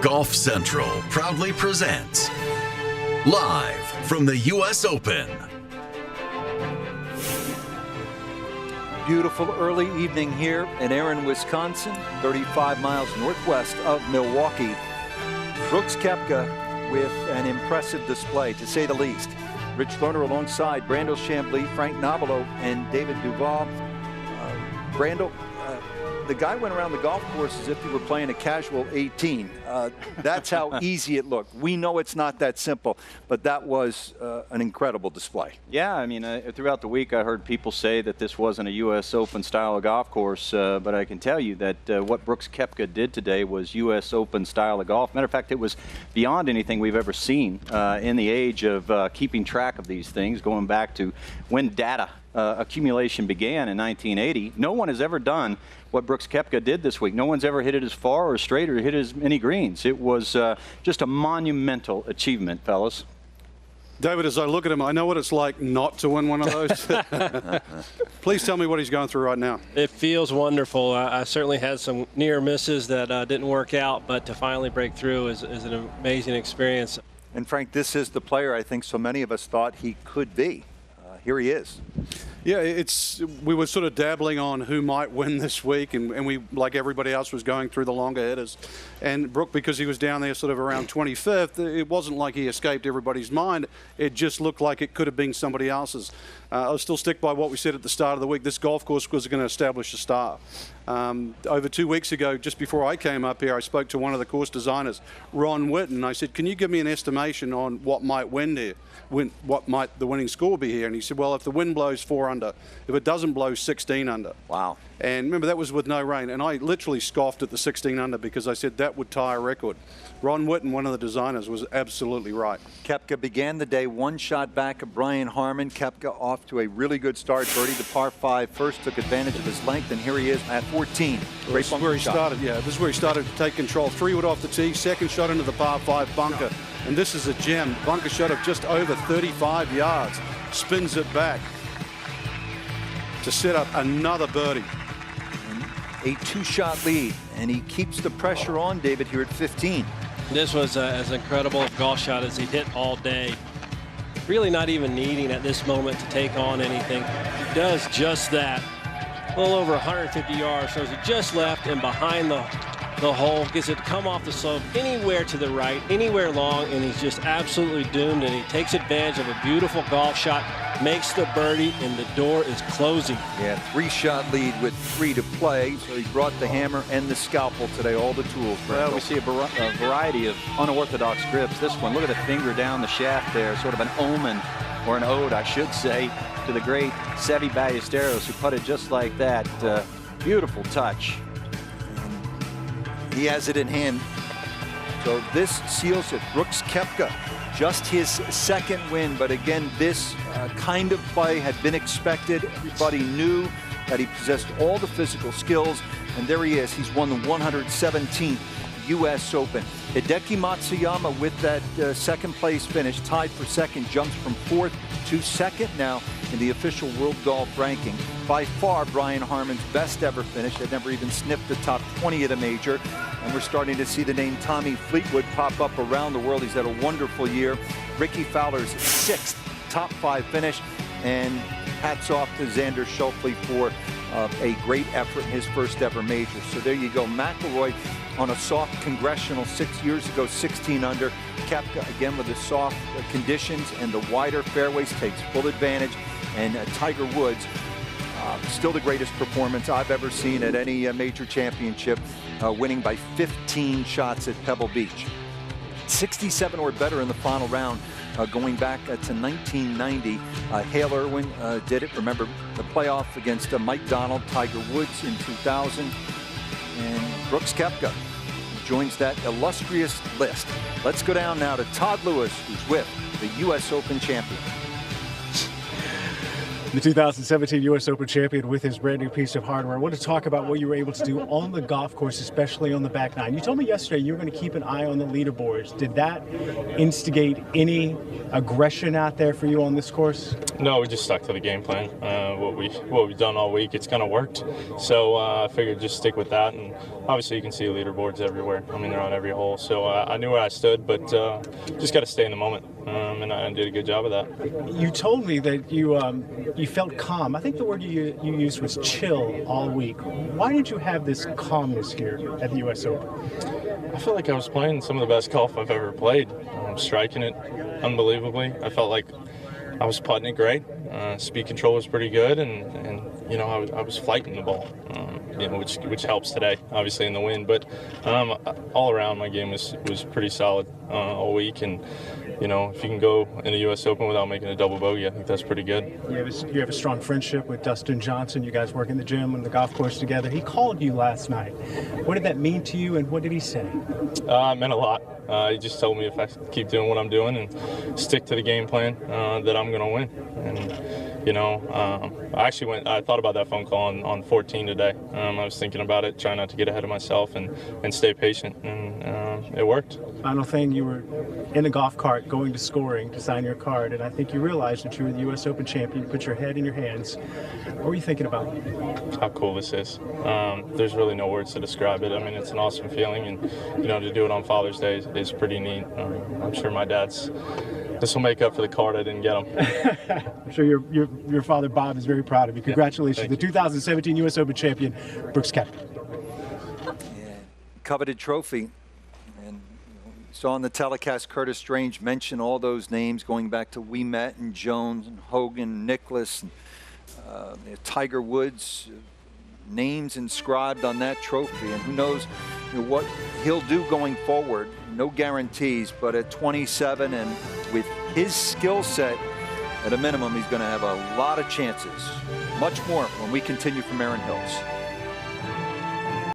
Golf Central proudly presents live from the U.S. Open. Beautiful early evening here in Erin, Wisconsin, 35 miles northwest of Milwaukee. Brooks Koepka with an impressive display, to say the least. Rich Lerner alongside Brandel Chambly, Frank Nobilo, and David Duval. Brandel, the guy went around the golf course as if he were playing a casual 18. That's how easy it looked. We know it's not that simple, but that was an incredible display. Yeah, I mean, throughout the week I heard people say that this wasn't a U.S. Open style of golf course, but I can tell you that what Brooks Koepka did today was U.S. Open style of golf. Matter of fact, it was beyond anything we've ever seen in the age of keeping track of these things, going back to when data accumulation began in 1980. No one has ever done what Brooks Koepka did this week. No one's ever hit it as far or straight or hit as many greens. It was just a monumental achievement, fellas. David, as I look at him, I know what it's like not to win one of those. Please tell me what he's going through right now. It feels wonderful. I certainly had some near misses that didn't work out, but to finally break through is an amazing experience. And Frank, this is the player I think so many of us thought he could be. Here he is. Yeah, we were sort of dabbling on who might win this week, and we, like everybody else, was going through the longer hitters. And Brooke, because he was down there sort of around 25th, it wasn't like he escaped everybody's mind. It just looked like it could have been somebody else's. I'll still stick by what we said at the start of the week. This golf course was going to establish a star. Over 2 weeks ago, just before I came up here, I spoke to one of the course designers, Ron Whitten. I said, can you give me an estimation on what might win here? What might the winning score be here? And he said, well, if the wind blows 4 under, if it doesn't blow 16 under. Wow. And remember, that was with no rain. And I literally scoffed at the 16 under because I said that would tie a record. Ron Whitten, one of the designers, was absolutely right. Koepka began the day 1 shot back of Brian Harman. Koepka off to a really good start. Birdie the par 5 first, took advantage of his length, and here he is at 14. Great This is where he shot. started. Yeah, this is where he started to take control. 3-wood off the tee, second shot into the par 5 bunker. And this is a gem. Bunker shot of just over 35 yards. Spins it back to set up another birdie. A 2-shot lead, and he keeps the pressure on, David, here at 15. This was as incredible a golf shot as he hit all day. Really not even needing at this moment to take on anything. He does just that. A little over 150 yards, shows he just left and behind the hole, gets it to come off the slope anywhere to the right, anywhere long, and he's just absolutely doomed, and he takes advantage of a beautiful golf shot, makes the birdie, and the door is closing. Yeah, 3-shot lead with 3 to play, so he brought the hammer and the scalpel today, all the tools. Well, we see a variety of unorthodox grips. This one, look at the finger down the shaft there, sort of an omen, or an ode, I should say, to the great Seve Ballesteros, who putted just like that. Beautiful touch. He has it in hand. So this seals it. Brooks Koepka, just his second win, but again, this kind of play had been expected. Everybody knew that he possessed all the physical skills, and there he is. He's won the 117th U.S. Open. Hideki Matsuyama with that second place finish, tied for second, jumps from 4th to second now in the official world golf ranking. By far, Brian Harman's best ever finish. Had never even sniffed the top 20 at a major. And we're starting to see the name Tommy Fleetwood pop up around the world. He's had a wonderful year. Ricky Fowler's 6th top 5 finish. And hats off to Xander Schauffele for a great effort in his first ever major. So there you go. McIlroy on a soft congressional 6 years ago, 16 under. Koepka again with the soft conditions and the wider fairways takes full advantage. And Tiger Woods, still the greatest performance I've ever seen at any major championship, winning by 15 shots at Pebble Beach. 67 or better in the final round, going back to 1990. Hale Irwin did it. Remember the playoff against Mike Donald, Tiger Woods in 2000. And Brooks Koepka joins that illustrious list. Let's go down now to Todd Lewis, who's with the U.S. Open champion. The 2017 U.S. Open champion with his brand new piece of hardware. I want to talk about what you were able to do on the golf course, especially on the back nine. You told me yesterday you were going to keep an eye on the leaderboards. Did that instigate any aggression out there for you on this course? No, we just stuck to the game plan. What we've done all week, it's kind of worked. So I figured just stick with that. And obviously you can see leaderboards everywhere. I mean, they're on every hole. So I knew where I stood, but just got to stay in the moment. And I did a good job of that. You told me that you felt calm. I think the word you used was chill all week. Why did you have this calmness here at the U.S. Open? I felt like I was playing some of the best golf I've ever played. Striking it unbelievably. I felt like I was putting it great. Speed control was pretty good, and you know, I was flighting the ball, you know, which helps today, obviously in the wind. But all around, my game was pretty solid all week, and you know, if you can go in the U.S. Open without making a double bogey, I think that's pretty good. You have a strong friendship with Dustin Johnson. You guys work in the gym and the golf course together. He called you last night. What did that mean to you, and what did he say? It meant a lot. He just told me if I keep doing what I'm doing and stick to the game plan, that I'm going to win. And, you know, I thought about that phone call on 14 today. I was thinking about it, trying not to get ahead of myself and stay patient, and it worked. Final thing, you were in a golf cart going to scoring to sign your card, and I think you realized that you were the U.S. Open champion. You put your head in your hands. What were you thinking about? How cool this is. There's really no words to describe it. I mean, it's an awesome feeling, and, you know, to do it on Father's Day is pretty neat. I'm sure my this will make up for the card I didn't get him. I'm sure your father, Bob, is very proud of you. Congratulations. The 2017 U.S. Open champion, Brooks Koepka. Yeah, coveted trophy. And saw on the telecast Curtis Strange mention all those names going back to Ouimet and Jones and Hogan, Nicklaus, and Tiger Woods. Names inscribed on that trophy, and who knows, you know, what he'll do going forward. No guarantees, but at 27 and with his skill set, at a minimum, he's going to have a lot of chances. Much more when we continue from Erin Hills.